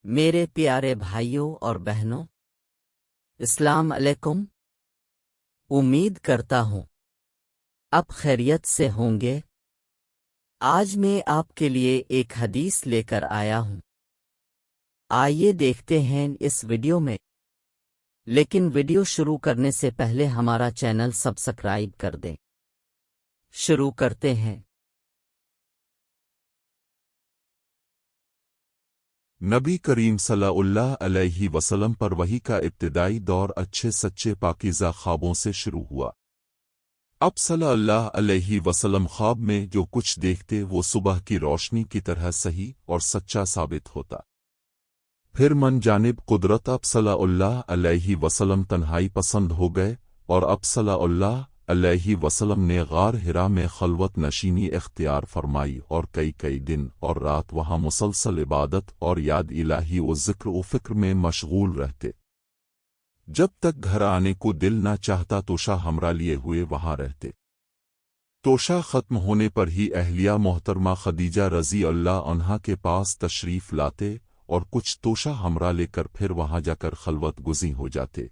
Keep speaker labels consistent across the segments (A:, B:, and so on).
A: میرے پیارے بھائیوں اور بہنوں، السلام علیکم۔ امید کرتا ہوں آپ خیریت سے ہوں گے۔ آج میں آپ کے لیے ایک حدیث لے کر آیا ہوں۔ آئیے دیکھتے ہیں اس ویڈیو میں، لیکن ویڈیو شروع کرنے سے پہلے ہمارا چینل سبسکرائب کر دیں۔ شروع کرتے ہیں۔
B: نبی کریم صلی اللہ علیہ وسلم پر وحی کا ابتدائی دور اچھے سچے پاکیزہ خوابوں سے شروع ہوا۔ اب صلی اللہ علیہ وسلم خواب میں جو کچھ دیکھتے وہ صبح کی روشنی کی طرح صحیح اور سچا ثابت ہوتا۔ پھر من جانب قدرت اب صلی اللہ علیہ وسلم تنہائی پسند ہو گئے، اور اب صلی اللہ علیہ وسلم نے غار حرا میں خلوت نشینی اختیار فرمائی اور کئی دن اور رات وہاں مسلسل عبادت اور یاد الہی و ذکر و فکر میں مشغول رہتے۔ جب تک گھر آنے کو دل نہ چاہتا توشہ ہمراہ لیے ہوئے وہاں رہتے۔ توشہ ختم ہونے پر ہی اہلیہ محترمہ خدیجہ رضی اللہ عنہا کے پاس تشریف لاتے اور کچھ توشہ ہمراہ لے کر پھر وہاں جا کر خلوت گزیں ہو جاتے۔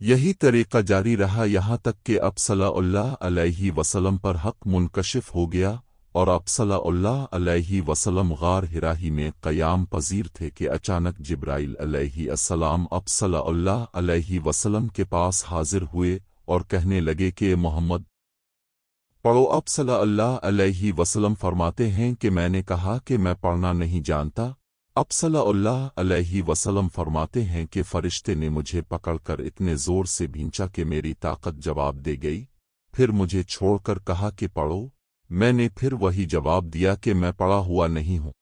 B: یہی طریقہ جاری رہا یہاں تک کہ اب صلی اللہ علیہ وسلم پر حق منکشف ہو گیا، اور اب صلی اللہ علیہ وسلم غار حرا ہی میں قیام پذیر تھے کہ اچانک جبرائیل علیہ السلام اب صلی اللہ علیہ وسلم کے پاس حاضر ہوئے اور کہنے لگے کہ محمد پڑھو۔ اب صلی اللہ علیہ وسلم فرماتے ہیں کہ میں نے کہا کہ میں پڑھنا نہیں جانتا۔ اب صلی اللہ علیہ وسلم فرماتے ہیں کہ فرشتے نے مجھے پکڑ کر اتنے زور سے بھینچا کہ میری طاقت جواب دے گئی، پھر مجھے چھوڑ کر کہا کہ پڑھو۔ میں نے پھر وہی جواب دیا کہ میں پڑھا ہوا نہیں ہوں۔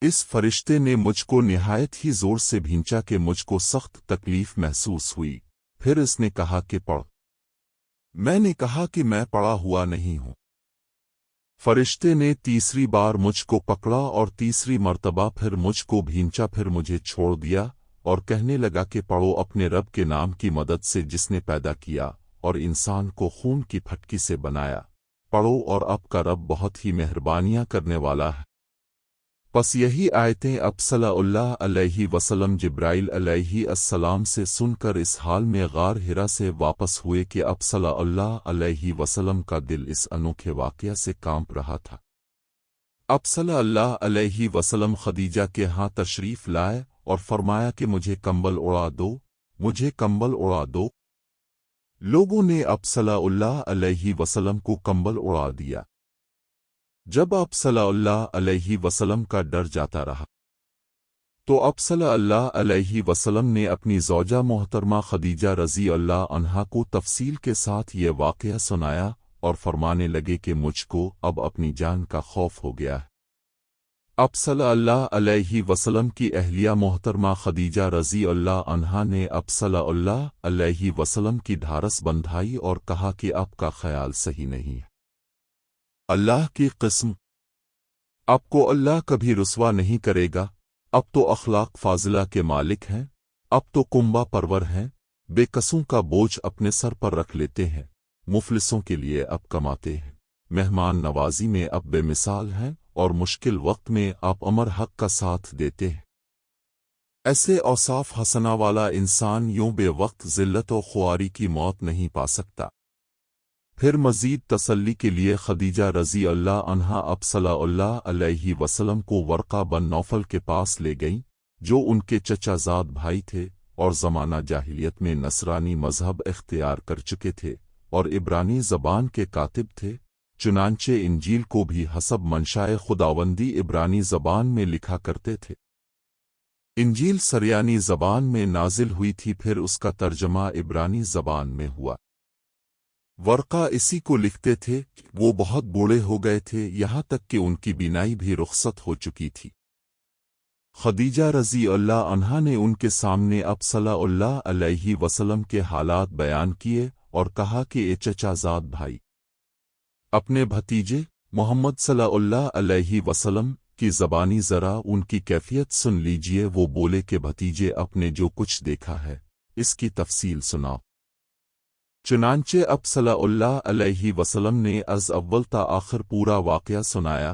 B: اس فرشتے نے مجھ کو نہایت ہی زور سے بھینچا کہ مجھ کو سخت تکلیف محسوس ہوئی، پھر اس نے کہا کہ پڑھ۔ میں نے کہا کہ میں پڑھا ہوا نہیں ہوں۔ فرشتے نے تیسری بار مجھ کو پکڑا اور تیسری مرتبہ پھر مجھ کو بھینچا، پھر مجھے چھوڑ دیا اور کہنے لگا کہ پڑھو اپنے رب کے نام کی مدد سے جس نے پیدا کیا اور انسان کو خون کی پھٹکی سے بنایا، پڑھو اور آپ کا رب بہت ہی مہربانیاں کرنے والا ہے۔ پس یہی آیتیں اب صلی اللہ علیہ وسلم جبرائیل علیہ السلام سے سن کر اس حال میں غار حرا سے واپس ہوئے کہ اب صلی اللہ علیہ وسلم کا دل اس انوکھے واقعہ سے کانپ رہا تھا۔ اب صلی اللہ علیہ وسلم خدیجہ کے ہاں تشریف لائے اور فرمایا کہ مجھے کمبل اڑا دو، مجھے کمبل اڑا دو۔ لوگوں نے اب صلی اللہ علیہ وسلم کو کمبل اڑا دیا۔ جب اب صلی اللہ علیہ وسلم کا ڈر جاتا رہا تو اب صلی اللہ علیہ وسلم نے اپنی زوجہ محترمہ خدیجہ رضی اللہ عنہا کو تفصیل کے ساتھ یہ واقعہ سنایا اور فرمانے لگے کہ مجھ کو اب اپنی جان کا خوف ہو گیا ہے۔ اب صلی اللہ علیہ وسلم کی اہلیہ محترمہ خدیجہ رضی اللہ عنہا نے اب صلی اللہ علیہ وسلم کی ڈھارس بندھائی اور کہا کہ آپ کا خیال صحیح نہیں ہے۔ اللہ کی قسم، آپ کو اللہ کبھی رسوا نہیں کرے گا۔ اب تو اخلاق فاضلہ کے مالک ہیں، اب تو کنبہ پرور ہیں، بے قصوں کا بوجھ اپنے سر پر رکھ لیتے ہیں، مفلسوں کے لیے اب کماتے ہیں، مہمان نوازی میں اب بے مثال ہیں، اور مشکل وقت میں آپ امر حق کا ساتھ دیتے ہیں۔ ایسے اوصاف حسنہ والا انسان یوں بے وقت ذلت و خواری کی موت نہیں پا سکتا۔ پھر مزید تسلی کے لیے خدیجہ رضی اللہ عنہا اب صلی اللہ علیہ وسلم کو ورقہ بن نوفل کے پاس لے گئیں، جو ان کے چچا زاد بھائی تھے اور زمانہ جاہلیت میں نصرانی مذہب اختیار کر چکے تھے اور عبرانی زبان کے کاتب تھے، چنانچہ انجیل کو بھی حسب منشائے خداوندی عبرانی زبان میں لکھا کرتے تھے۔ انجیل سریانی زبان میں نازل ہوئی تھی، پھر اس کا ترجمہ عبرانی زبان میں ہوا۔ ورقہ اسی کو لکھتے تھے۔ وہ بہت بوڑھے ہو گئے تھے، یہاں تک کہ ان کی بینائی بھی رخصت ہو چکی تھی۔ خدیجہ رضی اللہ عنہا نے ان کے سامنے اب صلی اللہ علیہ وسلم کے حالات بیان کیے اور کہا کہ اے چچا زاد بھائی، اپنے بھتیجے محمد صلی اللہ علیہ وسلم کی زبانی ذرا ان کی کیفیت سن لیجئے۔ وہ بولے کہ بھتیجے، اپنے جو کچھ دیکھا ہے اس کی تفصیل سناؤ۔ چنانچہ اب صلی اللہ علیہ وسلم نے از اول تا آخر پورا واقعہ سنایا،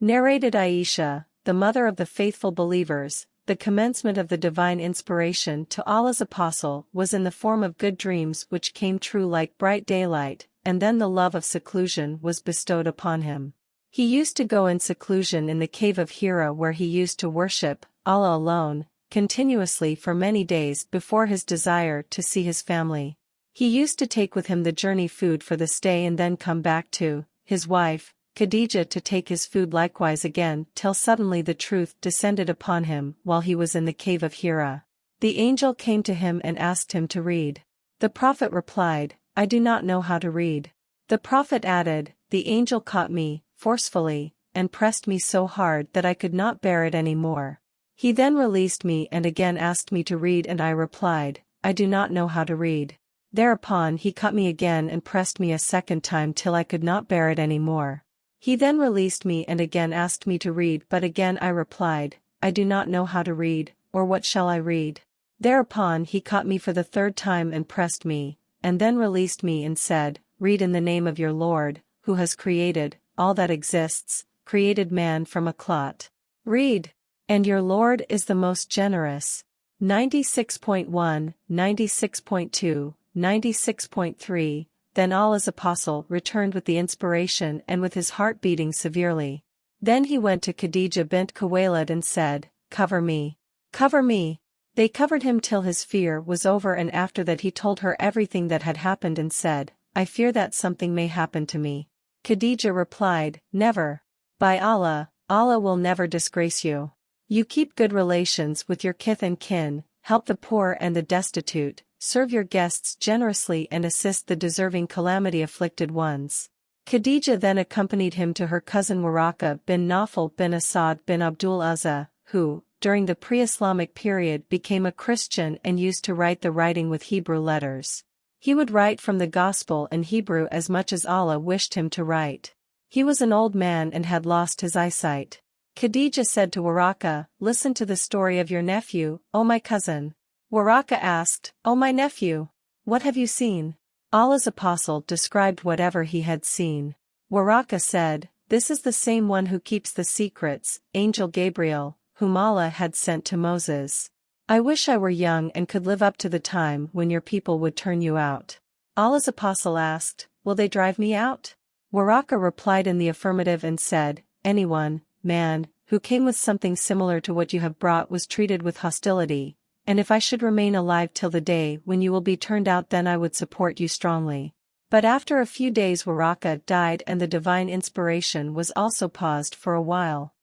C: Narrated Aisha, the mother of the faithful believers, the commencement of the divine inspiration to Allah's apostle was in the form of good dreams which came true like bright daylight, and then the love of seclusion was bestowed upon him. He used to go in seclusion in the cave of Hira where he used to worship Allah alone, continuously for many days before his desire to see his family. He used to take with him the journey food for the stay and then come back to his wife, Khadija, to take his food likewise again till suddenly the truth descended upon him while he was in the cave of Hira. The angel came to him and asked him to read. The Prophet replied, I do not know how to read. The Prophet added, the angel caught me, forcefully, and pressed me so hard that I could not bear it any more. He then released me and again asked me to read and I replied, I do not know how to read. Thereupon he caught me again and pressed me a second time till I could not bear it any more. He then released me and again asked me to read but again I replied, I do not know how to read, or what shall I read? Thereupon he caught me for the third time and pressed me, and then released me and said, read in the name of your Lord, who has created all that exists, created man from a clot. Read. And your Lord is the most generous. 96.1, 96.2, 96.3. Then Allah's apostle returned with the inspiration and with his heart beating severely. Then he went to Khadija bint Khuwaylid and said, cover me. Cover me. They covered him till his fear was over and after that he told her everything that had happened and said, I fear that something may happen to me. Khadija replied, never. By Allah, Allah will never disgrace you. You keep good relations with your kith and kin, help the poor and the destitute, serve your guests generously and assist the deserving calamity-afflicted ones. Khadija then accompanied him to her cousin Waraka bin Nawfal bin Asad bin Abdul Uzza, who, during the pre-Islamic period became a Christian and used to write the writing with Hebrew letters. He would write from the Gospel in Hebrew as much as Allah wished him to write. He was an old man and had lost his eyesight. Khadija said to Waraka, listen to the story of your nephew, O my cousin. Waraka asked, O my nephew, what have you seen? Allah's apostle described whatever he had seen. Waraka said, this is the same one who keeps the secrets, Angel Gabriel, whom Allah had sent to Moses. I wish I were young and could live up to the time when your people would turn you out. Allah's apostle asked, will they drive me out? Waraka replied in the affirmative and said, anyone, man, who came with something similar to what you have brought was treated with hostility, and if I should remain alive till the day when you will be turned out then I would support you strongly. But after a few days Waraka died and the divine inspiration was also paused for a while.